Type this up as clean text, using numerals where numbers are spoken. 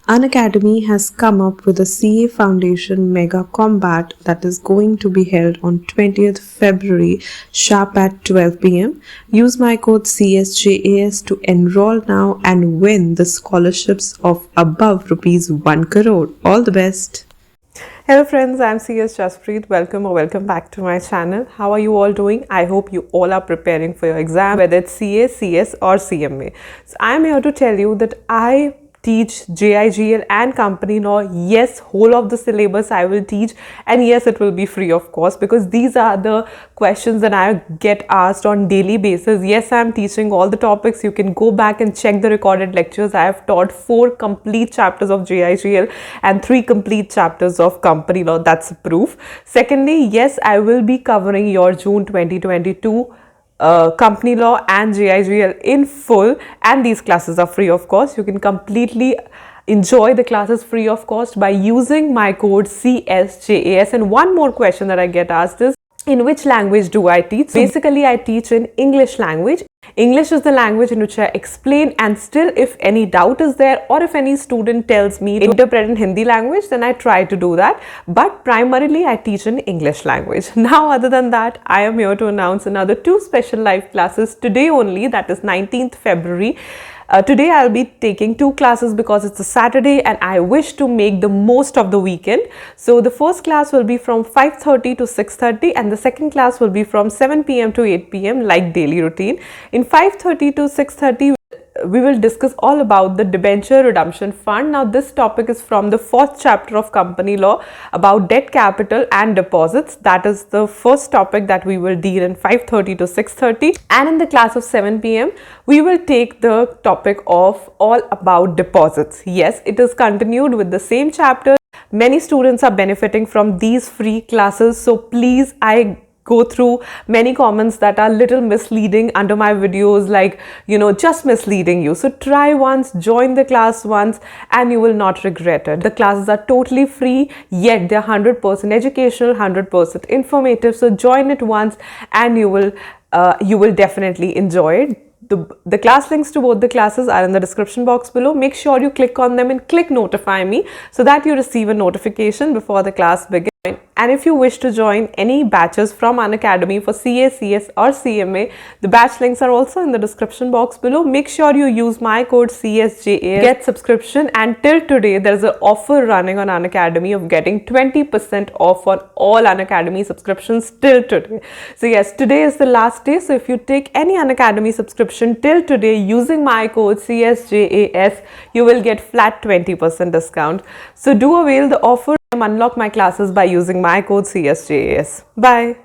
Unacademy has come up with a CA Foundation Mega Combat that is going to be held on 20th February sharp at 12 pm. Use my code CSJAS to enroll now and win the scholarships of above rupees 1 crore. All the best. Hello friends, I'm CSJAS. Welcome back to my channel. How are you all doing? I hope you all are preparing for your exam, whether it's CA, CS or CMA. So I'm here to tell you that I teach JIGL and company law. Yes, whole of the syllabus I will teach, and yes, it will be free of course, because these are the questions that I get asked on daily basis. Yes, I'm teaching all the topics. You can go back and check the recorded lectures. I have taught 4 complete chapters of JIGL and 3 complete chapters of company law. That's proof. Secondly, yes, I will be covering your June 2022 company law and JIGL in full, and these classes are free of cost. You can completely enjoy the classes free of cost by using my code CSJAS. And one more question that I get asked is, in which language do I teach? So basically I teach in English language. English is the language in which I explain, and still if any doubt is there or if any student tells me to interpret in Hindi language, then I try to do that. But primarily I teach in English language. Now other than that, I am here to announce another 2 special live classes today only, that is 19th February. Today I'll be taking 2 classes because it's a Saturday and I wish to make the most of the weekend. So the first class will be from 5:30 to 6:30 and the second class will be from 7 pm to 8 pm like daily routine. In 5:30 to 6:30 we will discuss all about the Debenture redemption fund. Now this topic is from the 4th chapter of company law about debt capital and deposits. That is the first topic that we will deal in 5:30 to 6:30, and in the class of 7 pm we will take the topic of all about deposits. Yes, it is continued with the same chapter. Many students are benefiting from these free classes, so please, I go through many comments that are little misleading under my videos, like, just misleading you. So try once, join the class once, and you will not regret it. The classes are totally free, yet they're 100% educational, 100% informative. So join it once and you will definitely enjoy it. The class links to both the classes are in the description box below. Make sure you click on them and click notify me so that you receive a notification before the class begins. And if you wish to join any batches from unacademy for CA, CS or CMA, the batch links are also in the description box below. Make sure you use my code CSJA, get subscription, and till today there is an offer running on unacademy of getting 20% off on all unacademy subscriptions till today. So yes, today is the last day. So if you take any unacademy subscription till today using my code CSJAS, you will get flat 20% discount. So do avail the offer and unlock my classes by using my code CSJAS. Bye.